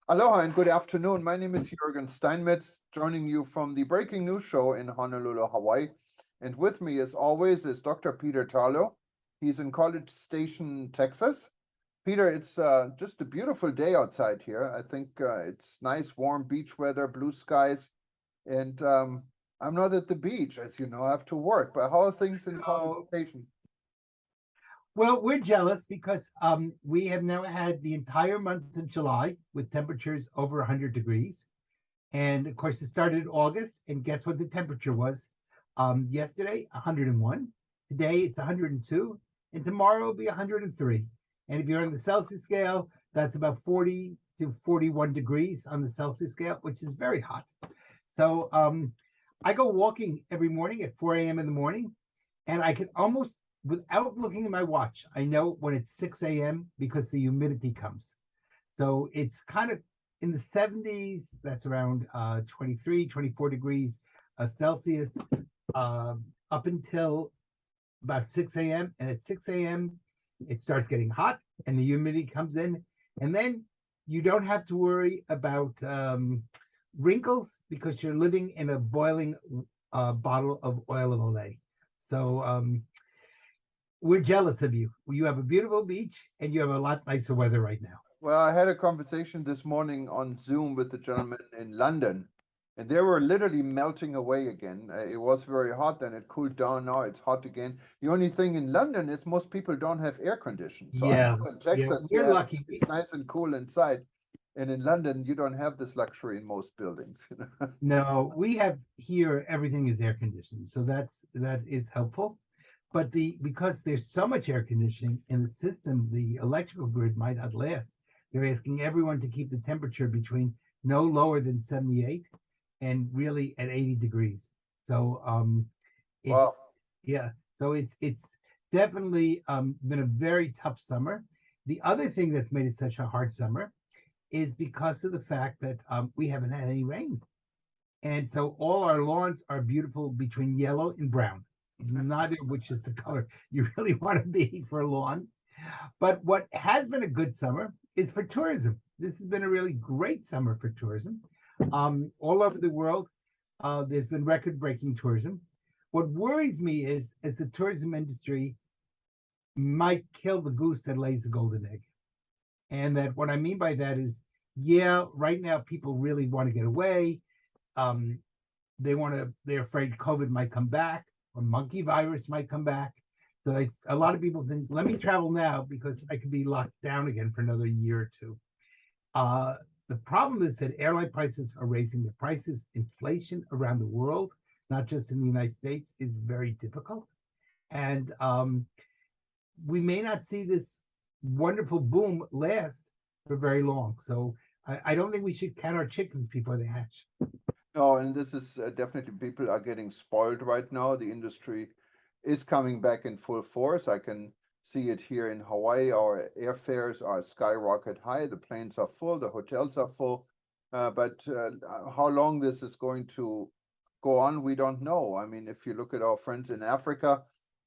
Aloha and good afternoon. My name is Jürgen Steinmetz, joining you from the Breaking News Show in Honolulu, Hawaii. And with me, as always, is Dr. Peter Tarlow. He's in College Station, Texas. Peter, it's just a beautiful day outside here. I think it's nice, warm beach weather, blue skies. And I'm not at the beach, as you know, I have to work. But how are things in College Oh, Station? well, we're jealous because we have now had the entire month of July with temperatures over 100 degrees. And of course, it started in August. And guess what the temperature was? Yesterday, 101. Today, it's 102. And tomorrow will be 103. And if you're on the Celsius scale, that's about 40 to 41 degrees on the Celsius scale, which is very hot. So I go walking every morning at 4 a.m. in the morning, and I can almost, without looking at my watch, I know when it's 6 a.m. because the humidity comes. So it's kind of in the 70s, that's around 23, 24 degrees Celsius up until about 6 a.m. And at 6 a.m., it starts getting hot and the humidity comes in. And then you don't have to worry about wrinkles because you're living in a boiling bottle of oil of Olay. So we're jealous of you. You have a beautiful beach and you have a lot nicer weather right now. Well, I had a conversation this morning on Zoom with the gentleman in London, and they were literally melting away again. It was very hot, then it cooled down. Now it's hot again. The only thing in London is most people don't have air conditioning. So I Yeah, know in yeah, Texas you we're have lucky. it's nice and cool inside, and in London you don't have this luxury in most buildings. No, we have here everything is air conditioned, so that is helpful. But because there's so much air conditioning in the system, the electrical grid might not last. They're asking everyone to keep the temperature between no lower than 78 and really at 80 degrees. So it's Wow. yeah, so it's definitely been a very tough summer. The other thing that's made it such a hard summer is because of the fact that we haven't had any rain. And so all our lawns are beautiful between yellow and brown, neither of which is the color you really want to be for a lawn. But what has been a good summer is for tourism. This has been a really great summer for tourism. All over the world, there's been record breaking tourism. What worries me is the tourism industry might kill the goose that lays the golden egg. And that what I mean by that is, yeah, right now people really want to get away. Um, they're afraid COVID might come back or monkey virus might come back. So a lot of people think, let me travel now because I could be locked down again for another year or two. Uh, the problem is that airline prices are raising the prices. Inflation around the world, not just in the United States, is very difficult. And we may not see this wonderful boom last for very long. So I don't think we should count our chickens before they hatch. No, and this is definitely people are getting spoiled right now. The industry is coming back in full force. I can see it here in Hawaii. Our airfares are skyrocket high. The planes are full, the hotels are full. But how long this is going to go on, we don't know. I mean, if you look at our friends in Africa,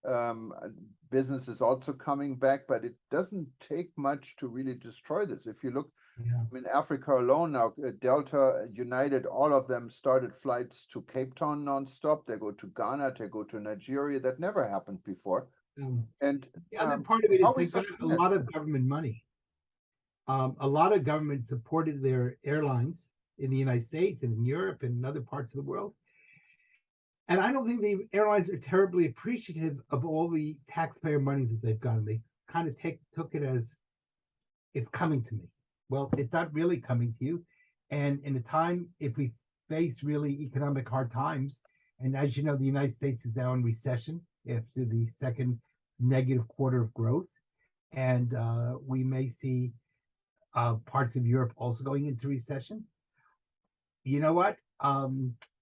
um, uh, business is also coming back, but it doesn't take much to really destroy this. If you look Yeah. in Africa alone now, Delta, United, all of them started flights to Cape Town nonstop. They go to Ghana, they go to Nigeria. That never happened before. Um, And the other part of it how is we they got a sustain it? lot of government money. A lot of government supported their airlines in the United States and in Europe and in other parts of the world. And I don't think the airlines are terribly appreciative of all the taxpayer money that they've gotten. They kind of took it as it's coming to me. Well, it's not really coming to you. And in a time, if we face really economic hard times, and as you know, the United States is now in recession after the second negative quarter of growth, and we may see parts of Europe also going into recession. You know what?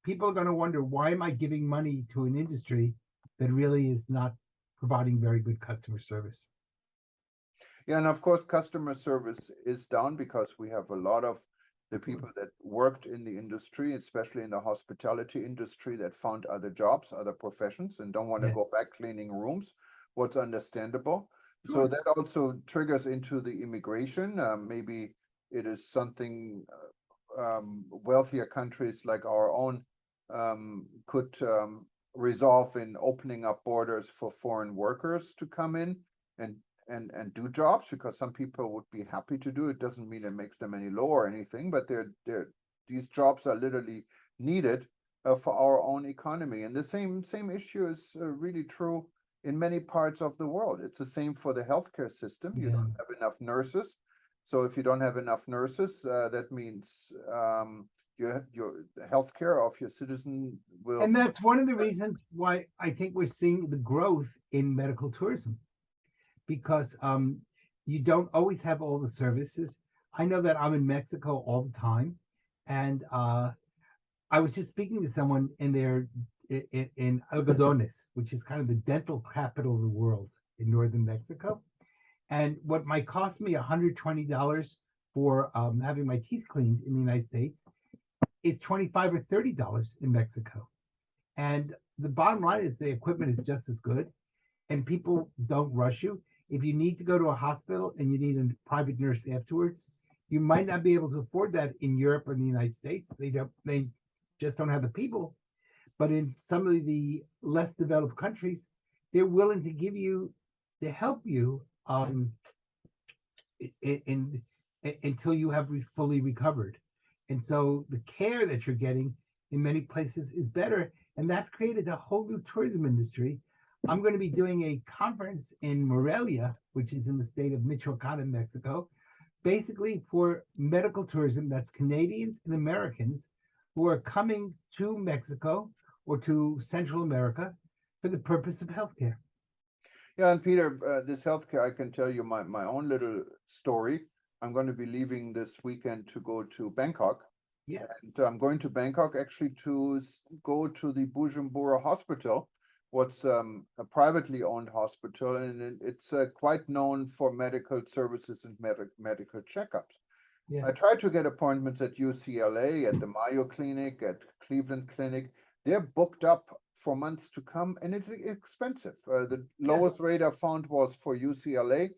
People are going to wonder, why am I giving money to an industry that really is not providing very good customer service? Yeah, and of course, customer service is down because we have a lot of the people that worked in the industry, especially in the hospitality industry, that found other jobs, other professions, and don't want to Yeah, go back cleaning rooms. What's understandable. So sure. that also triggers into the immigration. Maybe It is something wealthier countries like our own could resolve in opening up borders for foreign workers to come in and and do jobs, because some people would be happy to do it. Doesn't mean it makes them any lower or anything, but they're these jobs are literally needed for our own economy. And the same issue is really true in many parts of the world. It's the same for the healthcare system. You Yeah. don't have enough nurses. So if you don't have enough nurses, that means your the healthcare of your citizen will. And that's one of the reasons why I think we're seeing the growth in medical tourism, because you don't always have all the services. I know that I'm in Mexico all the time, and I was just speaking to someone in there in Algodones, which is kind of the dental capital of the world in northern Mexico. And what might cost me $120 for having my teeth cleaned in the United States is 25 or $30 in Mexico. And the bottom line is the equipment is just as good, and people don't rush you. If you need to go to a hospital and you need a private nurse afterwards, you might not be able to afford that in Europe or in the United States. They just don't have the people. But in some of the less developed countries, they're willing to give you to help you in until you have fully recovered. And so the care that you're getting in many places is better. And that's created a whole new tourism industry. I'm going to be doing a conference in Morelia, which is in the state of Michoacan in Mexico, basically for medical tourism. That's Canadians and Americans who are coming to Mexico or to Central America for the purpose of healthcare. Yeah, and Peter, this healthcare, I can tell you my own little story. I'm going to be leaving this weekend to go to Bangkok. Yeah. And I'm going to Bangkok actually to go to the Bujumbura Hospital, what's a privately owned hospital, and it's quite known for medical services and medical checkups. Yeah. I tried to get appointments at UCLA, at the Mayo Clinic, at Cleveland Clinic. They're booked up for months to come, and it's expensive. The lowest rate I found was for UCLA,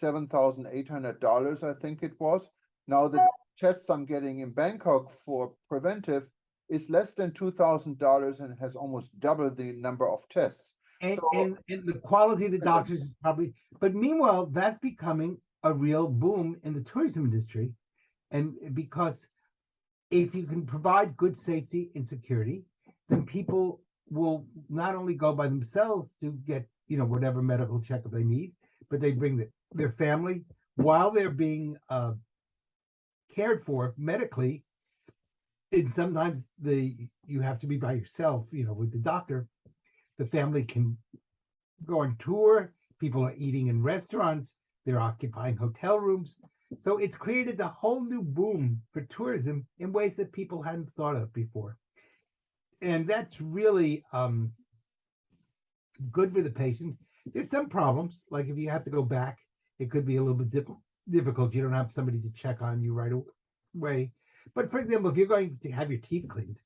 $7,800, I think it was. Now the tests I'm getting in Bangkok for preventive is less than $2,000 and has almost double the number of tests. And, So and the quality of the doctors is probably, but meanwhile, that's becoming a real boom in the tourism industry. And because if you can provide good safety and security, then people will not only go by themselves to get, whatever medical checkup they need, but they bring their family while they're being cared for medically. And sometimes you have to be by yourself, with the doctor. The family can go on tour. People are eating in restaurants. They're occupying hotel rooms. So it's created a whole new boom for tourism in ways that people hadn't thought of before. And that's really good for the patient. There's some problems, like if you have to go back, it could be a little bit difficult. You don't have somebody to check on you right away. But for example, if you're going to have your teeth cleaned,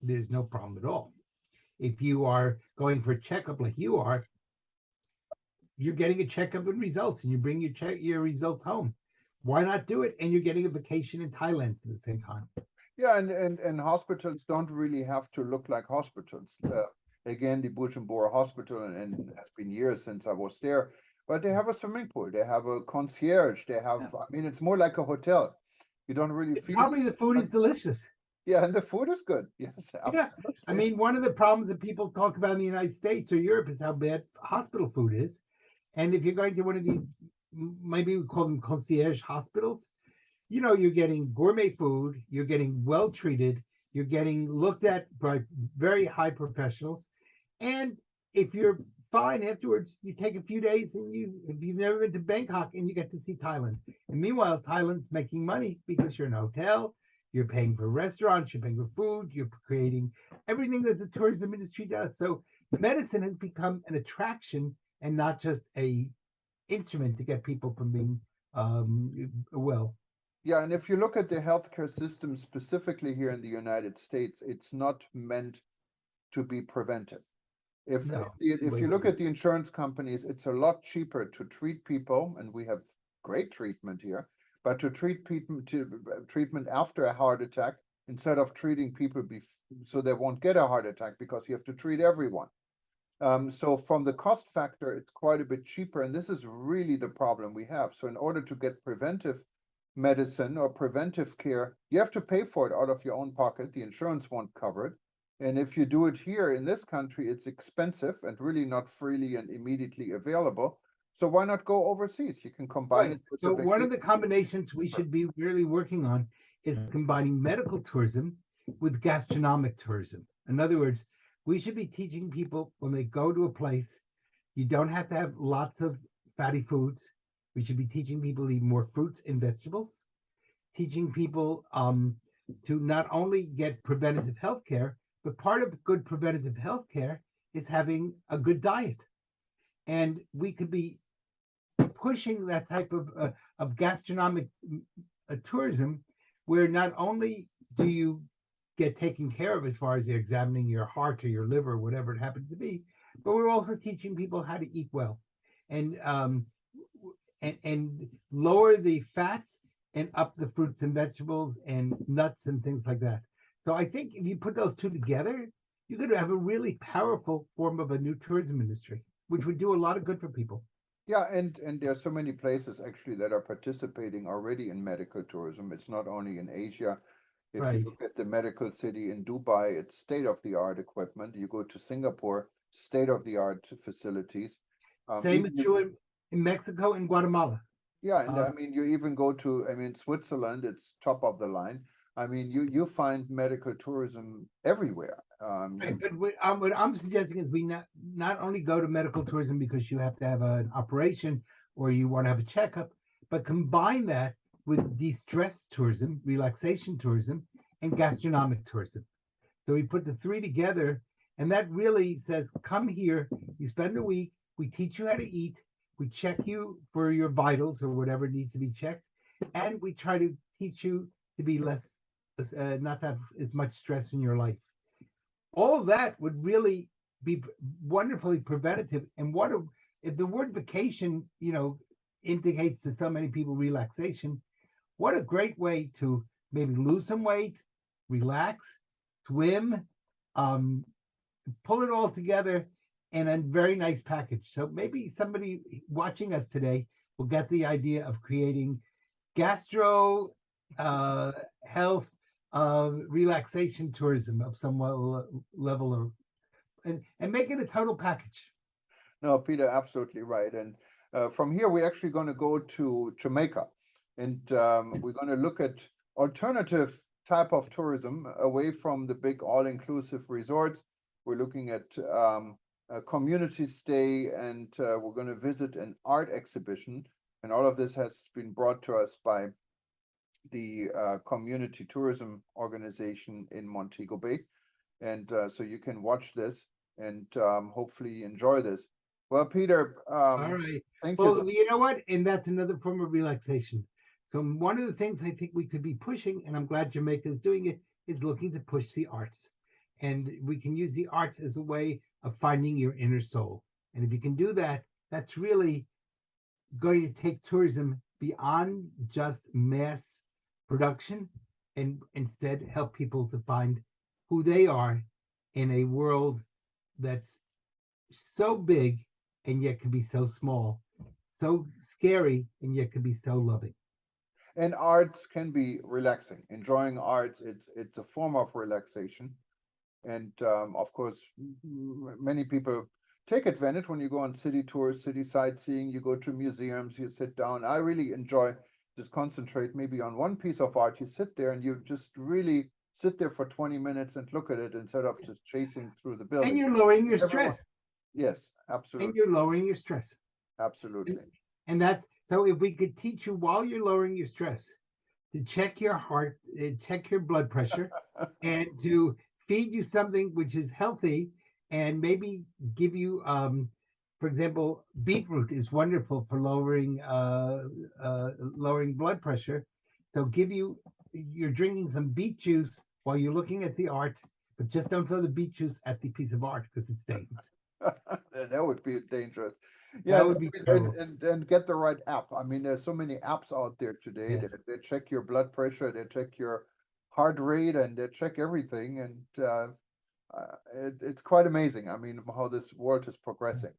there's no problem at all. If you are going for a checkup like you are, you're getting a checkup and results, and you bring your results home. Why not do it? And you're getting a vacation in Thailand at the same time. yeah, and hospitals don't really have to look like hospitals. Again, the Bujumbura Hospital, and it has been years since I was there, but they have a swimming pool, they have a concierge, they have, I mean, it's more like a hotel. You don't really feel Probably the food is delicious. yeah, and the food is good. Yes, Yeah. absolutely. I mean, one of the problems that people talk about in the United States or Europe is how bad hospital food is. And if you're going to one of these, maybe we call them concierge hospitals, you're getting gourmet food, you're getting well treated, you're getting looked at by very high professionals. And if you're fine afterwards, you take a few days and if you've never been to Bangkok, and you get to see Thailand. And meanwhile, Thailand's making money because you're in a hotel, you're paying for restaurants, you're paying for food, you're creating everything that the tourism industry does. So medicine has become an attraction and not just a instrument to get people from being well. Yeah, and if you look at the healthcare system specifically here in the United States, it's not meant to be preventive. If No, if you look at the insurance companies, it's a lot cheaper to treat people, and we have great treatment here, but to treat people treatment after a heart attack instead of treating people so they won't get a heart attack because you have to treat everyone. So from the cost factor, it's quite a bit cheaper, and this is really the problem we have. So in order to get preventive medicine or preventive care, you have to pay for it out of your own pocket. The insurance won't cover it. And if you do it here in this country, it's expensive and really not freely and immediately available. So why not go overseas? You can combine Right. it with So a one of vacation. the combinations we should be really working on is combining medical tourism with gastronomic tourism. In other words, we should be teaching people when they go to a place, you don't have to have lots of fatty foods. We should be teaching people to eat more fruits and vegetables, teaching people to not only get preventative health care, but part of good preventative health care is having a good diet. And we could be pushing that type of gastronomic tourism, where not only do you get taken care of as far as they're examining your heart or your liver, whatever it happens to be, but we're also teaching people how to eat well, and and lower the fats and up the fruits and vegetables and nuts and things like that. So I think if you put those two together, you're going to have a really powerful form of a new tourism industry, which would do a lot of good for people. Yeah, and there are so many places actually that are participating already in medical tourism. It's not only in Asia. If you Right. look at the medical city in Dubai, it's state-of-the-art equipment. You go to Singapore, state-of-the-art facilities. Same is Even true in Mexico and Guatemala. Yeah, and Uh, I mean, you even go to, I mean, Switzerland, it's top of the line. I mean, you find medical tourism everywhere. right, but what I'm suggesting is we not only go to medical tourism because you have to have an operation or you want to have a checkup, but combine that with de-stress tourism, relaxation tourism, and gastronomic tourism. So we put the three together, and that really says, come here, you spend a week, we teach you how to eat, we check you for your vitals or whatever needs to be checked, and we try to teach you to be less, not to have as much stress in your life. All of that would really be wonderfully preventative. And if the word vacation, indicates to so many people relaxation, what a great way to maybe lose some weight, relax, swim, um, pull it all together in a very nice package. So maybe somebody watching us today will get the idea of creating gastro health relaxation tourism of some level of, and make it a total package. No, Peter, absolutely right. And from here, we're actually going to go to Jamaica, and we're going to look at alternative type of tourism away from the big all-inclusive resorts. We're looking at a community stay, and we're going to visit an art exhibition. And all of this has been brought to us by the community tourism organization in Montego Bay. And so you can watch this and hopefully enjoy this. Well, Peter, All right. thank you. Well, you know what? And that's another form of relaxation. So one of the things I think we could be pushing, and I'm glad Jamaica is doing it, is looking to push the arts. And we can use the arts as a way of finding your inner soul. And if you can do that, that's really going to take tourism beyond just mass production and instead help people to find who they are in a world that's so big and yet can be so small, so scary and yet can be so loving. And arts can be relaxing. Enjoying arts, it's a form of relaxation. And of course, many people take advantage when you go on city tours, city sightseeing, you go to museums, you sit down. I really enjoy just concentrate maybe on one piece of art. You sit there and you just really sit there for 20 minutes and look at it instead of just chasing through the And building. you're lowering your Everyone, stress. yes, And absolutely, you're lowering your stress. And, absolutely. and that's so if we could teach you while you're lowering your stress to check your heart, check your blood pressure, and to feed you something which is healthy, and maybe give you, for example, beetroot is wonderful for lowering blood pressure. So you're drinking some beet juice while you're looking at the art, but just don't throw the beet juice at the piece of art because it stains. That would be dangerous. Yeah, That would be terrible. and get the right app. I mean, there's so many apps out there today Yes. that they check your blood pressure, they check your heart rate, and they check everything. And it's quite amazing. I mean, how this world is progressing.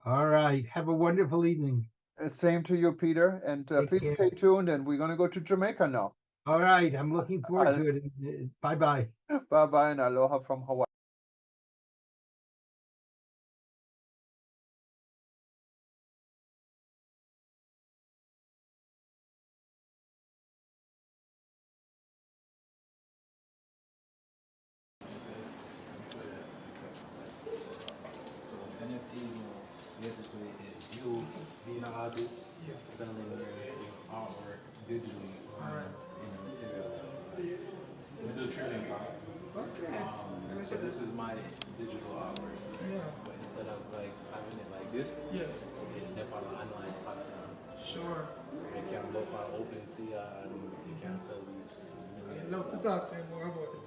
All right. Have a wonderful evening. Same to you, Peter. And Take please stay care. tuned. And we're going to go to Jamaica now. All right. I'm looking forward to it. Bye bye. Bye bye and aloha from Hawaii. So NFT basically is you being an artist, selling your artwork digitally or in a material. So we do trading cards. Okay. So this is my digital artwork. Yeah. But instead of like having it like this, Yes. it's on an online platform. Sure. You can look on OpenSea and you can sell these. I'd love to talk to you more about it.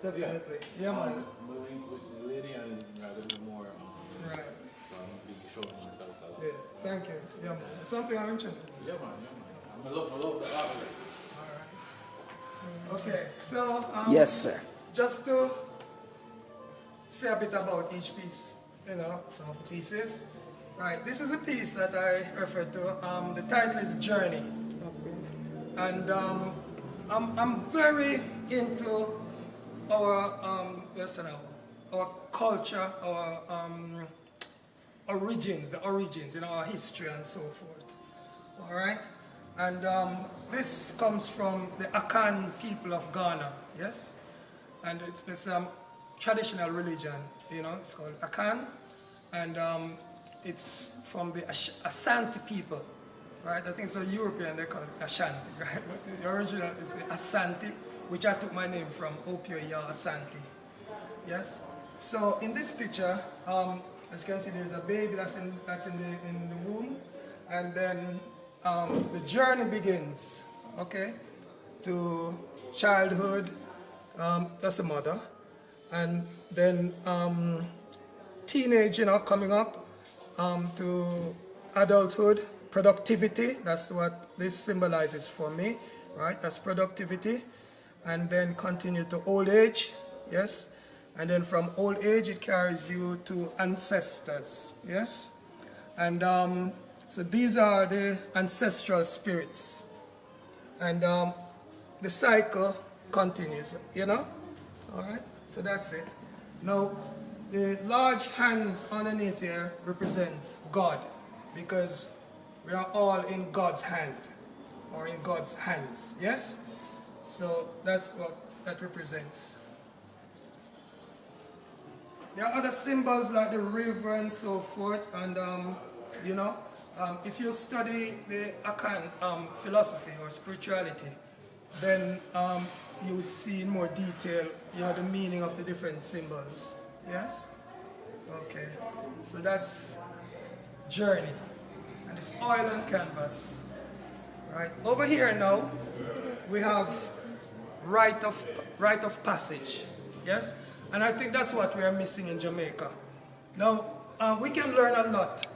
Definitely. Yeah, man. But with the lady and a little bit more. Right. So I'm gonna be showing myself a lot. Yeah. Thank you. Yeah, man. It's something I'm interested in. Yeah, man. Yeah, man. I love the artwork. All right. Okay. So. Yes, sir. Just to say a bit about each piece, you know, some of the pieces. Right. This is a piece that I refer to. The title is Journey. And I'm very into our our culture, our origins, the origins, you know, our history and so forth. All right, and this comes from the Akan people of Ghana, yes, and it's traditional religion, you know, it's called Akan, and it's from the Ashanti people. Right, I think so. European they call it Ashanti, right? But the original is the Asante, which I took my name from, Opio Ya Asante. Yes. So in this picture, as you can see, there's a baby that's in the womb, and then the journey begins. Okay, to childhood. That's the mother, and then teenage, you know, coming up to adulthood. Productivity, that's what this symbolizes for me, right? That's productivity. And then continue to old age, yes? And then from old age, it carries you to ancestors, yes? And so these are the ancestral spirits. And the cycle continues, you know? All right, so that's it. Now, the large hands underneath here represent God, because we are all in God's hand, or in God's hands, yes? So that's what that represents. There are other symbols like the river and so forth, and you know, if you study the Akan philosophy or spirituality, then you would see in more detail, you know, the meaning of the different symbols, yes? Okay, so that's journey. And it's oil and canvas. Right. Over here now, we have rite of passage. Yes? And I think that's what we are missing in Jamaica. Now, we can learn a lot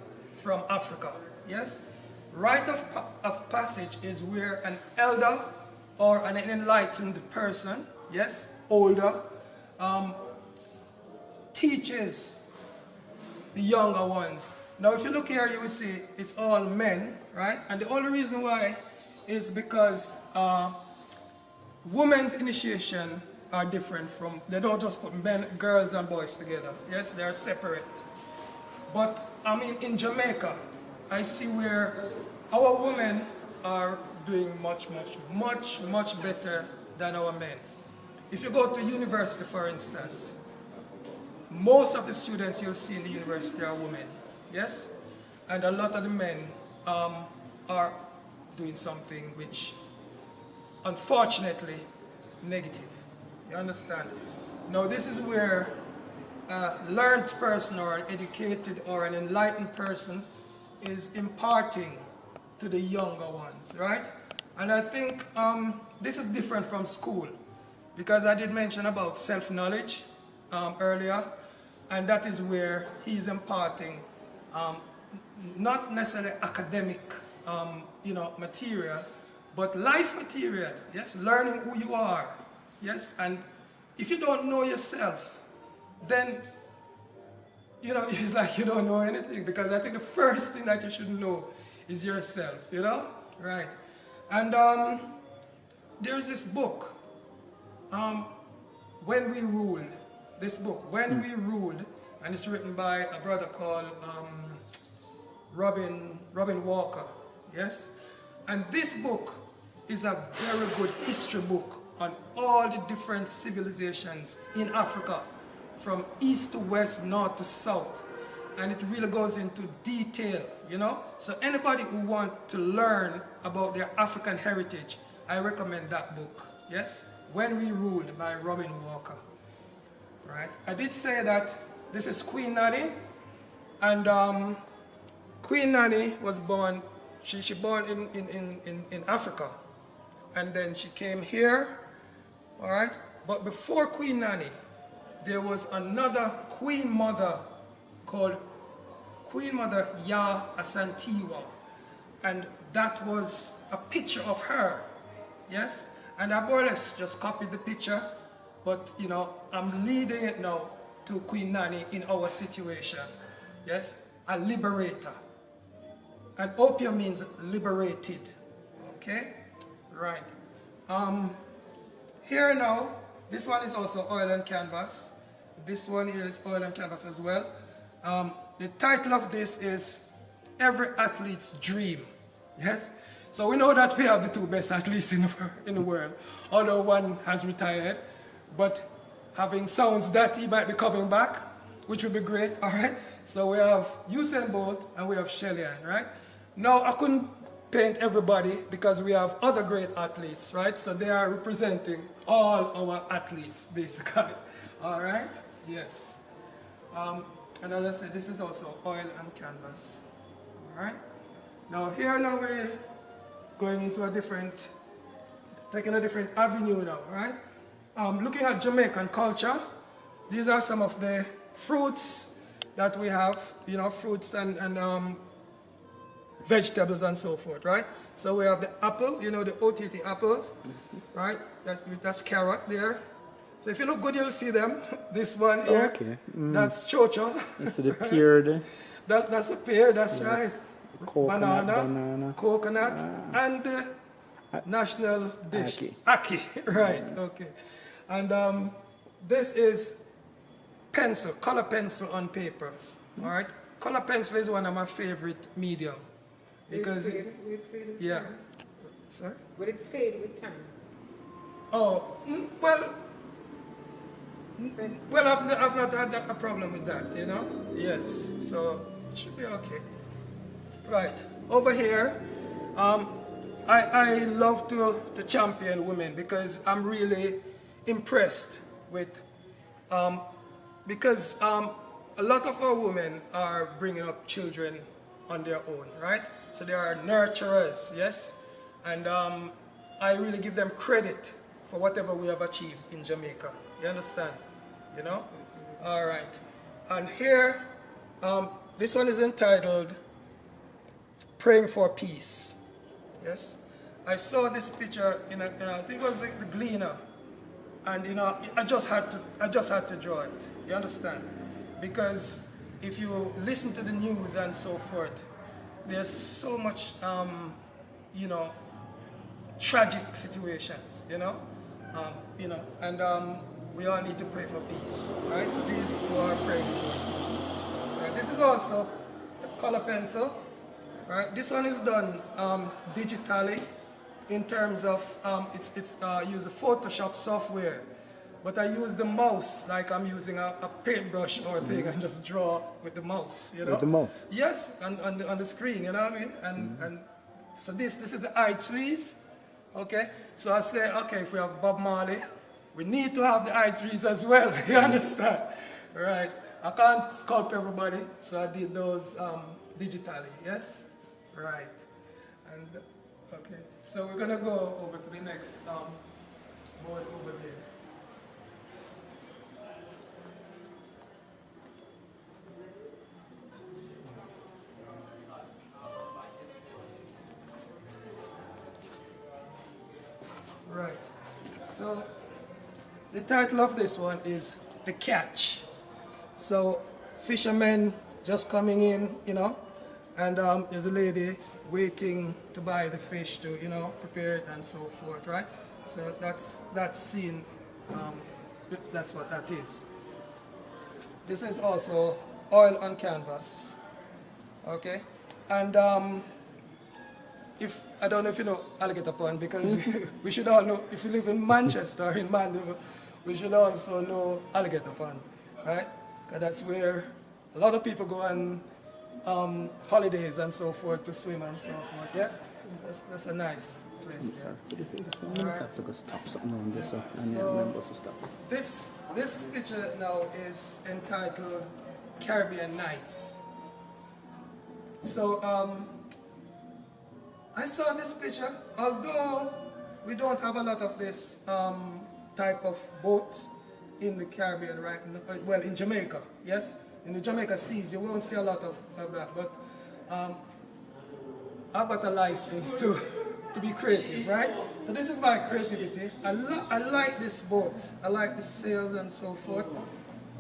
from Africa. Yes? Rite of passage is where an elder or an enlightened person, yes, older, teaches the younger ones. Now, if you look here, you will see it's all men, right? And the only reason why is because women's initiation are different from, they don't just put men, girls and boys together. Yes, they are separate. But, I mean, in Jamaica, I see where our women are doing much better than our men. If you go to university, for instance, most of the students you'll see in the university are women. Yes? And a lot of the men are doing something which, unfortunately, negative. You understand? Now, this is where a learned person or an educated or an enlightened person is imparting to the younger ones, right? And I think this is different from school, because I did mention about self-knowledge earlier. And that is where he's imparting not necessarily academic material, but life material, yes, learning who you are, yes, and if you don't know yourself, then, it's like you don't know anything, because I think the first thing that you should know is yourself, right? And there's this book, When We Ruled, When We Ruled, and it's written by a brother called Robin Walker, yes? And this book is a very good history book on all the different civilizations in Africa, from east to west, north to south. And it really goes into detail, So anybody who wants to learn about their African heritage, I recommend that book, yes? When We Ruled by Robin Walker, right? I did say that this is Queen Nanny, and Queen Nanny was born, she born in Africa, and then she came here, all right? But before Queen Nanny, there was another Queen Mother called Queen Mother Ya Asantewa, and that was a picture of her, yes? And I more or less just copied the picture, but I'm leading it now to Queen Nanny in our situation, yes? A liberator. And opium means liberated, okay? Right. Here now, this one is also oil and canvas. This one here is oil and canvas as well. The title of this is Every Athlete's Dream, yes? So we know that we have the two best athletes in the world, although one has retired, but having sounds that he might be coming back, which would be great, all right? So we have Usain Bolt and we have Shellyan, right? Now, I couldn't paint everybody because we have other great athletes, right? So they are representing all our athletes, basically, all right? Yes. And as I said, this is also oil and canvas, all right? Now, here now we're going into taking a different avenue now, right? Looking at Jamaican culture, these are some of the fruits that we have, fruits and vegetables and so forth, right? So we have the apple, the OTT apple, right? That's carrot there. So if you look good, you'll see them. This one here, okay. That's chocho. That's the peared. That's a pear, that's right. Coconut, Banana, coconut, and national dish, Aki, right, okay. And this is pencil, color pencil on paper, all right? Color pencil is one of my favorite medium because Will it fade with yeah, time? sorry? Will it fade with time? Oh, well, I've not had a problem with that, Yes, so it should be okay. Right, over here, I love to champion women because I'm really impressed with, because a lot of our women are bringing up children on their own, right? So they are nurturers, yes? And I really give them credit for whatever we have achieved in Jamaica. You understand? All right. And here, this one is entitled Praying for Peace. Yes? I saw this picture in I think it was the Gleaner. And I just had to draw it. You understand? Because if you listen to the news and so forth, there's so much tragic situations, and we all need to pray for peace, right? So these two are praying for peace. Right? This is also a color pencil, right? This one is done digitally in terms of it's use a Photoshop software, but I use the mouse like I'm using a paintbrush or a thing and just draw with the mouse, With the mouse? Yes, on the screen, you know what I mean? And so this is the eye trees, okay? So I say, okay, if we have Bob Marley, we need to have the eye trees as well, you understand? Right, I can't sculpt everybody, so I did those digitally, yes? Right, and okay, so we're gonna go over to the next board over there. So the title of this one is The Catch. So fishermen just coming in, you know, and there's a lady waiting to buy the fish to, you know, prepare it and so forth, right? So that's that scene, that's what that is. This is also oil on canvas, okay? And if, I don't know if you know Alligator Pond, because we should all know, if you live in Manchester, in Mandeville, we should also know Alligator Pond, right? Because that's where a lot of people go on holidays and so forth to swim and so forth, yes? That's a nice place, yeah. This picture now is entitled Caribbean Nights. So I saw this picture, although we don't have a lot of this type of boat in the Caribbean right now, well, in Jamaica, yes? In the Jamaica seas, you won't see a lot of that, but I've got a license to be creative, right? So this is my creativity. I like this boat. I like the sails and so forth,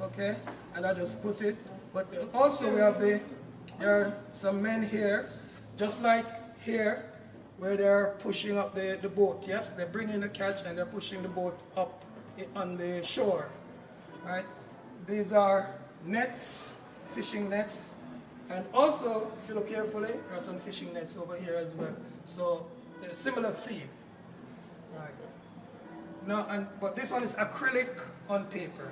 okay? And I just put it. But also we have there are some men here, just like here, where they're pushing up the boat, yes? They're bringing the catch and they're pushing the boat up on the shore, right? These are nets, fishing nets. And also, if you look carefully, there are some fishing nets over here as well. So, a similar theme. Right. Now, but this one is acrylic on paper.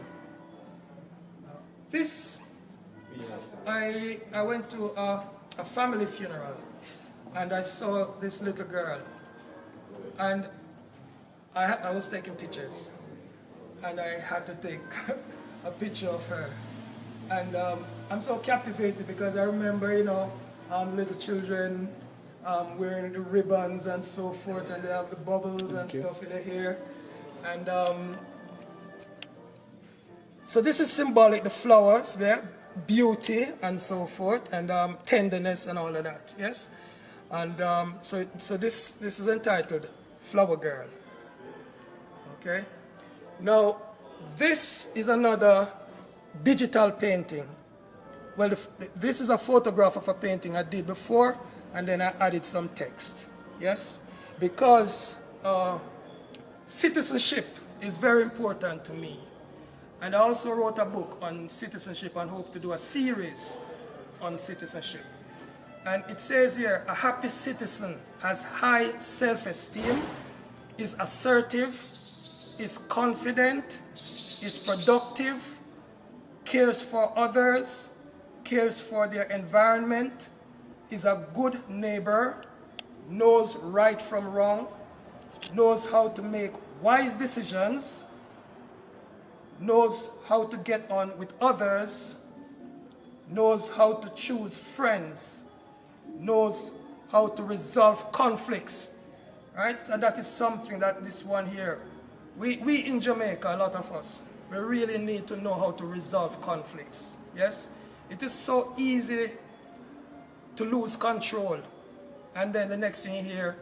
This, I went to a family funeral and I saw this little girl. And I was taking pictures. And I had to take a picture of her. And I'm so captivated because I remember, you know, little children wearing the ribbons and so forth, and they have the bubbles and stuff in their hair. And so this is symbolic, the flowers, yeah? Beauty and so forth, and tenderness and all of that, yes? And so this is entitled Flower Girl. Okay? Now, this is another digital painting. Well, this is a photograph of a painting I did before, and then I added some text, yes? Because citizenship is very important to me. And I also wrote a book on citizenship and hope to do a series on citizenship. And it says here, a happy citizen has high self-esteem, is assertive, is confident, is productive, cares for others, cares for their environment, is a good neighbor, knows right from wrong, knows how to make wise decisions, knows how to get on with others, knows how to choose friends, knows how to resolve conflicts, right? So that is something that this one here, we in Jamaica, a lot of us, we really need to know how to resolve conflicts, yes? It is so easy to lose control, and then the next thing you hear,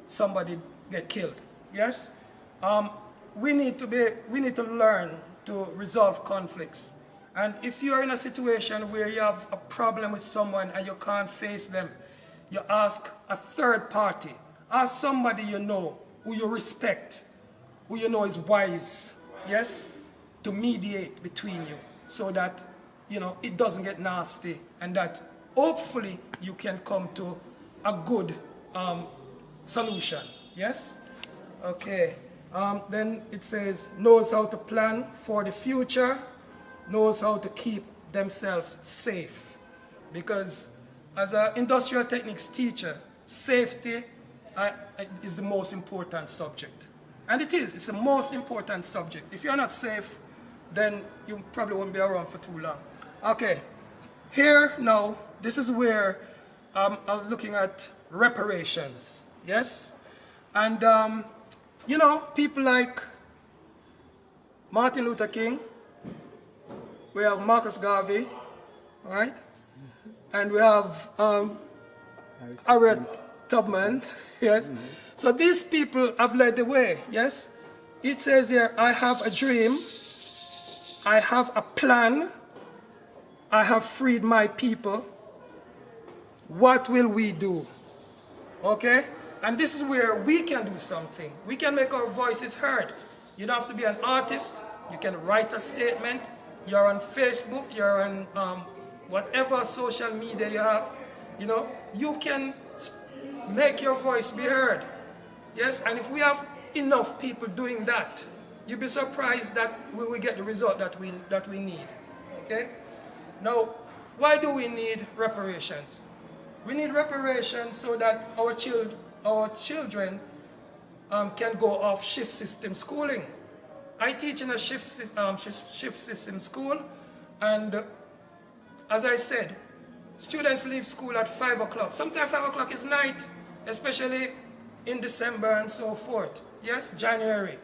somebody get killed, yes? We need to learn to resolve conflicts. And if you're in a situation where you have a problem with someone and you can't face them, you ask a third party, ask somebody you know, who you respect, who you know is wise, yes, to mediate between you so that, you know, it doesn't get nasty and that hopefully you can come to a good solution, yes? Okay, then it says, knows how to plan for the future, knows how to keep themselves safe. Because as an industrial techniques teacher, safety is the most important subject. And it is, it's the most important subject. If you're not safe, then you probably won't be around for too long. Okay, here now, this is where I'm looking at reparations, yes? And, you know, people like Martin Luther King, we have Marcus Garvey, right? And we have Harriet Tubman, yes? So these people have led the way, yes? It says here, I have a dream, I have a plan, I have freed my people. What will we do? Okay? And this is where we can do something. We can make our voices heard. You don't have to be an artist. You can write a statement. You're on Facebook, you're on whatever social media you have. You know, you can make your voice be heard. Yes, and if we have enough people doing that, you'll be surprised that we will get the result that we need. Okay? Now, why do we need reparations? We need reparations so that our children can go off shift system schooling. I teach in a shift system school, and as I said, students leave school at 5 o'clock. Sometimes 5 o'clock is night, especially in December and so forth. Yes, January.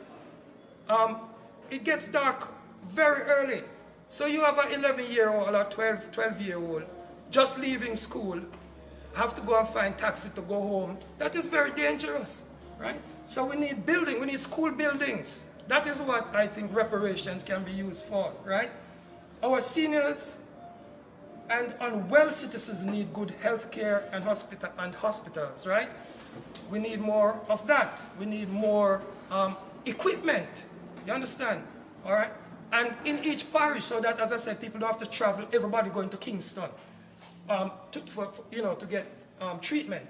It gets dark very early. So you have an 11-year-old or 12-year-old just leaving school, have to go and find taxi to go home. That is very dangerous, right? So we need building, we need school buildings. That is what I think reparations can be used for, right? Our seniors and unwell citizens need good health care and hospitals, right? We need more of that. We need more equipment. You understand? All right? And in each parish, so that, as I said, people don't have to travel, everybody going to Kingston to get treatment.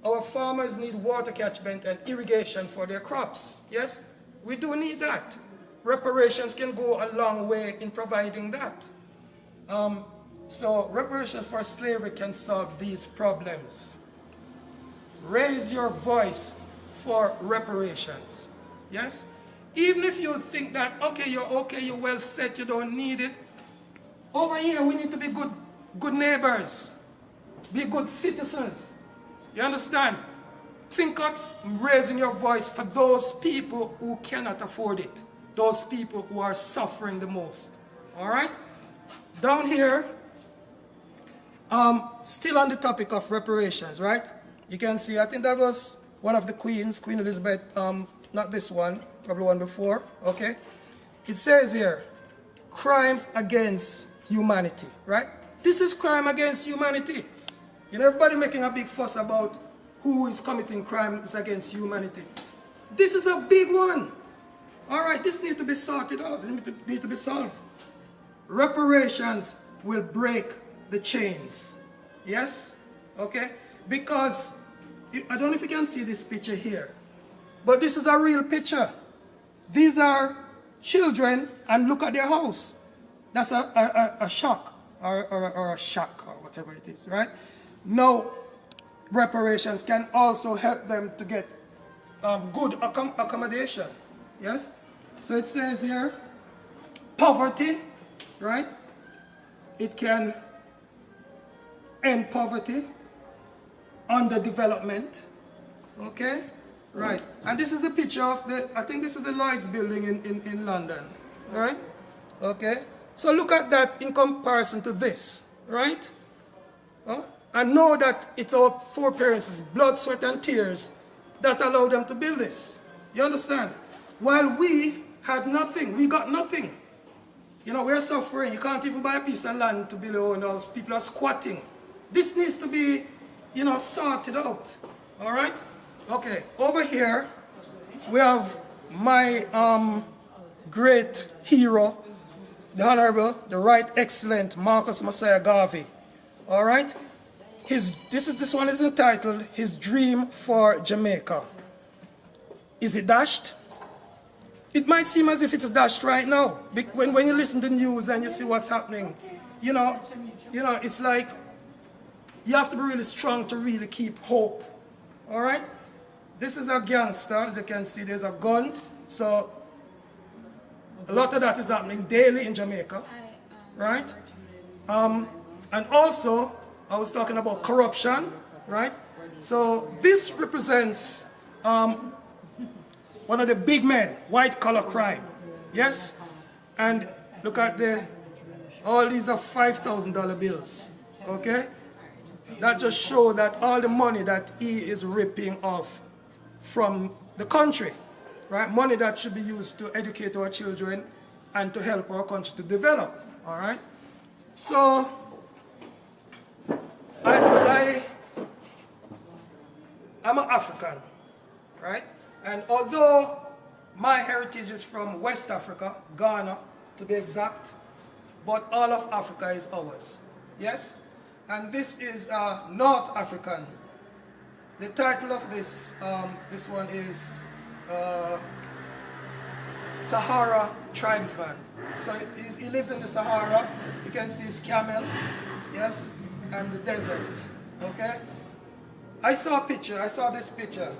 Our farmers need water catchment and irrigation for their crops. Yes? We do need that. Reparations can go a long way in providing that. So reparations for slavery can solve these problems. Raise your voice for reparations. Yes? Even if you think that, okay, you're well set, you don't need it. Over here, we need to be good neighbors. Be good citizens. You understand? Think of raising your voice for those people who cannot afford it. Those people who are suffering the most. All right? Down here, still on the topic of reparations, right? You can see, I think that was one of the queens, Queen Elizabeth, not this one, probably one before, okay? It says here, crime against humanity, right? This is crime against humanity. You know, everybody making a big fuss about who is committing crimes against humanity. This is a big one. All right, this needs to be sorted out. It needs to be solved. Reparations will break the chains. Yes? Okay? Because, I don't know if you can see this picture here, but this is a real picture. These are children, and look at their house. That's a shock, or a shack, or whatever it is, right? Now, reparations can also help them to get good accommodation. Yes? So it says here, poverty, right? It can end poverty, underdevelopment, okay? Right. And this is a picture of I think this is the Lloyd's building in London, right? Okay? So look at that in comparison to this, right? And know that it's our foreparents' blood, sweat, and tears that allowed them to build this. You understand? While we had nothing, we got nothing. You know, we're suffering. You can't even buy a piece of land to build your own house. People are squatting. This needs to be, you know, sorted out. All right? Okay, over here, we have my great hero, the Honorable, the Right Excellent Marcus Messiah Garvey. All right? This one is entitled His Dream for Jamaica. Is it dashed? It might seem as if it's dashed right now. When you listen to the news and you see what's happening, you know, it's like you have to be really strong to really keep hope. All right? This is a gangster, as you can see, there's a gun. So a lot of that is happening daily in Jamaica, right? And also, I was talking about corruption, right? So this represents one of the big men, white collar crime, yes? And look at all these are $5,000 bills, okay? That just shows that all the money that he is ripping off from the country. right? Money that should be used to educate our children and to help our country to develop, all right? So, I'm an African, right? And although my heritage is from West Africa, Ghana to be exact, but all of Africa is ours, yes? And this is North African. The title of this one is Sahara Tribesman. So he lives in the Sahara. You can see his camel, yes, and the desert, okay? I saw this picture,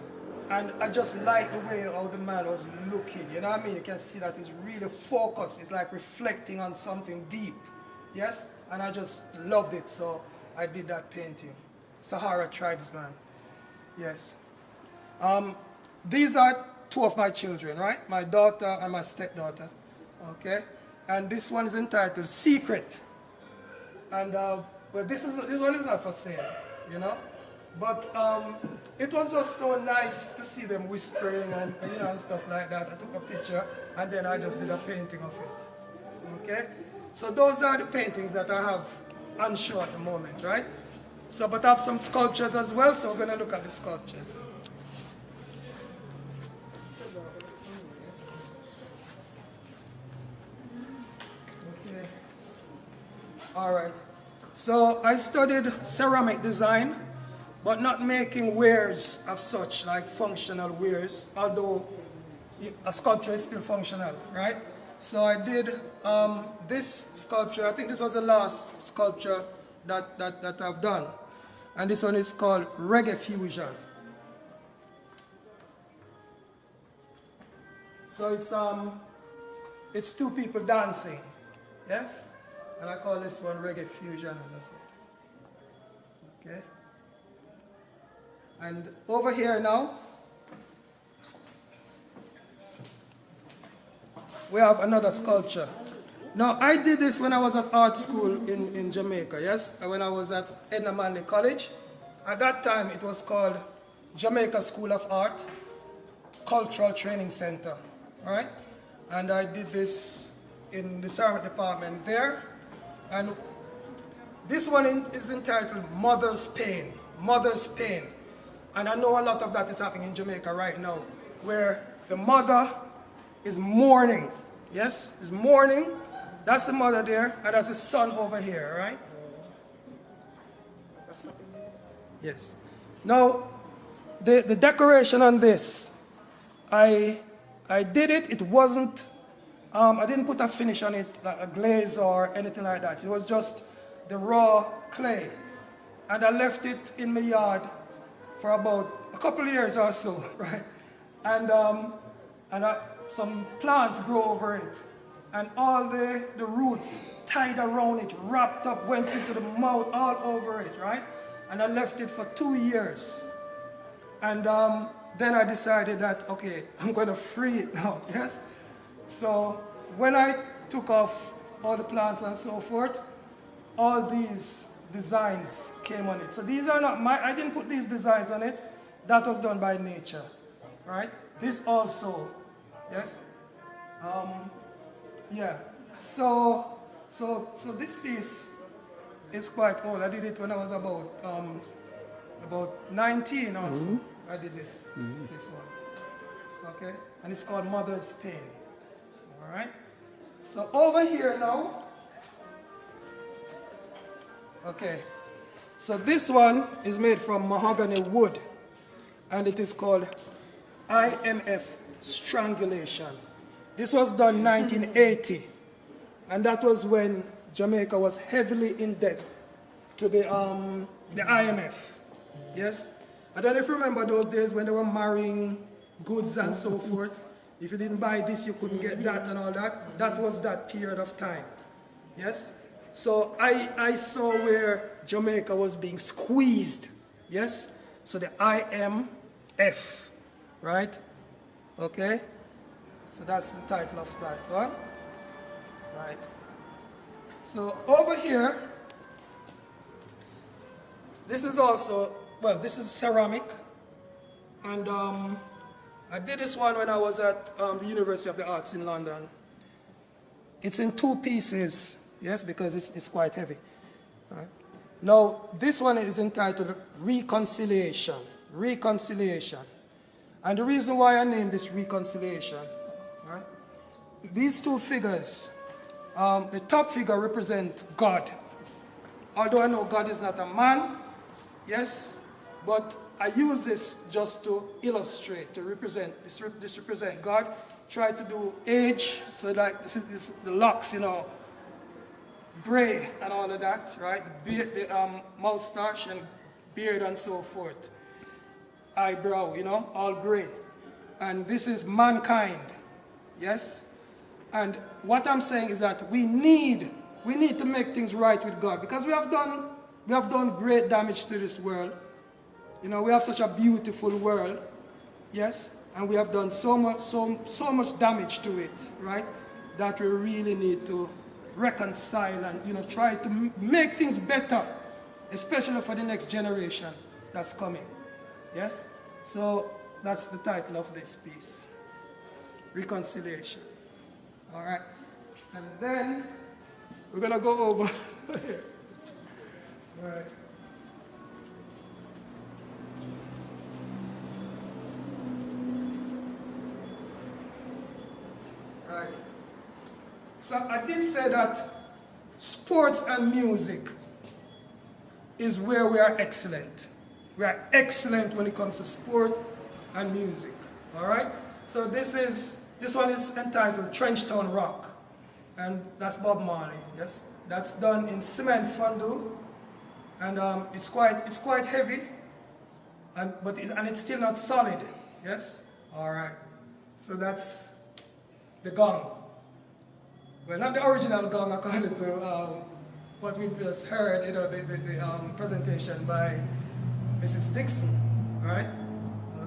and I just liked the way how the man was looking, you know what I mean? You can see that he's really focused. It's like reflecting on something deep, yes? And I just loved it, so I did that painting. Sahara Tribesman, yes. These are two of my children, right? My daughter and my stepdaughter, okay? And this one is entitled Secret. And well, this one is not for sale, you know? But it was just so nice to see them whispering and you know and stuff like that. I took a picture and then I just did a painting of it. Okay? So those are the paintings that I have on show at the moment, right? So but I have some sculptures as well, so we're gonna look at the sculptures. Okay. Alright. So I studied ceramic design, but not making wares of such, like functional wares, although a sculpture is still functional, right? So I did this sculpture. I think this was the last sculpture that I've done. And this one is called Reggae Fusion. So it's two people dancing, yes? And I call this one Reggae Fusion, and that's it. Okay? And over here now, we have another sculpture. Now, I did this when I was at art school in Jamaica, yes? When I was at Edna Manley College. At that time, it was called Jamaica School of Art Cultural Training Center, all right? And I did this in the ceramic department there. And this one is entitled Mother's Pain, Mother's Pain. And I know a lot of that is happening in Jamaica right now, where the mother is mourning, yes? Is mourning. That's the mother there, and that's the son over here, right? Yes. Now, the decoration on this, I did it. It wasn't, I didn't put a finish on it, like a glaze or anything like that. It was just the raw clay. And I left it in my yard for about a couple of years or so, right? And some plants grow over it. And all the roots tied around it, wrapped up, went into the mouth, all over it, right? And I left it for 2 years. And then I decided that, okay, I'm going to free it now, yes? So when I took off all the plants and so forth, all these designs came on it. So these are not I didn't put these designs on it. That was done by nature, right? This also, yes? Yeah, so this piece is quite old. I did it when I was about 19 or so. I did this one, okay? And it's called Mother's Pain, all right? So over here now, okay, so this one is made from mahogany wood, and it is called Imf Strangulation. This was done 1980, and that was when Jamaica was heavily in debt to the IMF. Yes? I don't know if you remember those days when they were marrying goods and so forth. If you didn't buy this, you couldn't get that and all that. That was that period of time. Yes? So I saw where Jamaica was being squeezed. Yes? So the IMF, right? Okay? So that's the title of that one. Right. So over here, this is also, well, this is ceramic. And I did this one when I was at the University of the Arts in London. It's in 2 pieces, yes, because it's quite heavy. Right. Now, this one is entitled Reconciliation. Reconciliation. And the reason why I named this Reconciliation, right, these 2 figures, the top figure represents God. Although I know God is not a man, yes, but I use this just to illustrate, to represent, this represent God. Try to do age, so like this is the locks, you know, gray and all of that, right? Beard, the mustache and beard and so forth. Eyebrow, you know, all gray. And this is mankind, yes? And what I'm saying is that we need to make things right with God, because we have done great damage to this world. You know, we have such a beautiful world, yes? And we have done so much damage to it, right? That we really need to reconcile and, you know, try to make things better, especially for the next generation that's coming, yes? So that's the title of this piece, Reconciliation. All right, and then we're gonna go over here. All right. Right. So I did say that sports and music is where we are excellent. We are excellent when it comes to sport and music. All right. So this one is entitled Trenchtown Rock, and that's Bob Marley. Yes, that's done in cement fondue, and it's quite heavy, and it's still not solid. Yes. All right. So that's the gong. Well, not the original gong according to what we've just heard, you know, the presentation by Mrs. Dixon. All right?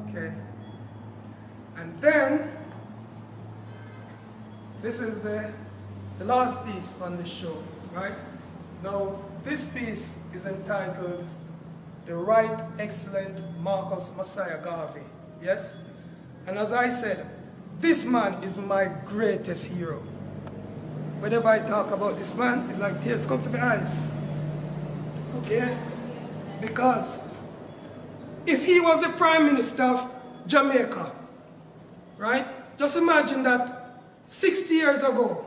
Okay. And then, this is the last piece on the show, right? Now, this piece is entitled The Right Excellent Marcus Messiah Garvey. Yes? And as I said, this man is my greatest hero. Whenever I talk about this man, it's like tears come to my eyes. Okay? Because if he was the Prime Minister of Jamaica, right? Just imagine that 60 years ago,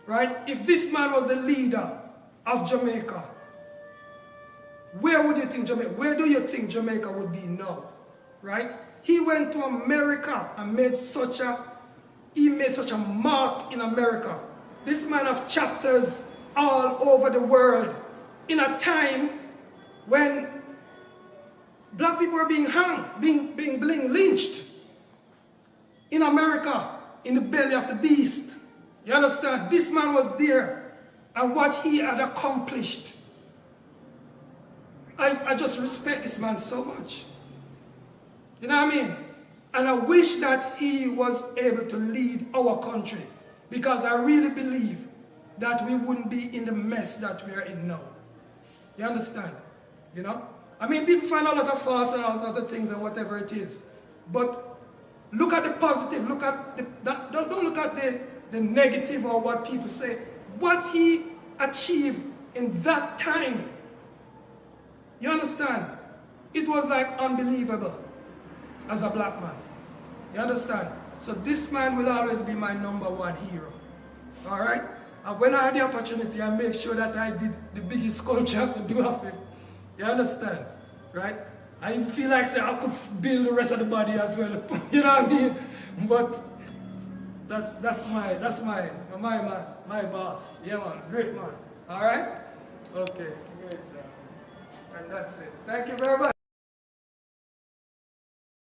right? If this man was the leader of Jamaica, where do you think Jamaica would be now? Right? He went to America and made such a mark in America. This man have chapters all over the world in a time when black people were being hung, being lynched in America, in the belly of the beast. You understand? This man was there, and what he had accomplished. I just respect this man so much. You know what I mean? And I wish that he was able to lead our country, because I really believe that we wouldn't be in the mess that we are in now. You understand? You know? I mean, people find a lot of faults and all sorts of things and whatever it is. But look at the positive, look at don't look at the negative or what people say. What he achieved in that time, you understand? It was like unbelievable as a black man. You understand? So this man will always be my #1 hero. All right? And when I had the opportunity, I made sure that I did the biggest sculpture I could do of him. You understand? Right? I feel like say I could build the rest of the body as well. You know what I mean? But that's my boss. Yeah, man. Great man. All right? Okay. Great job. And that's it. Thank you very much.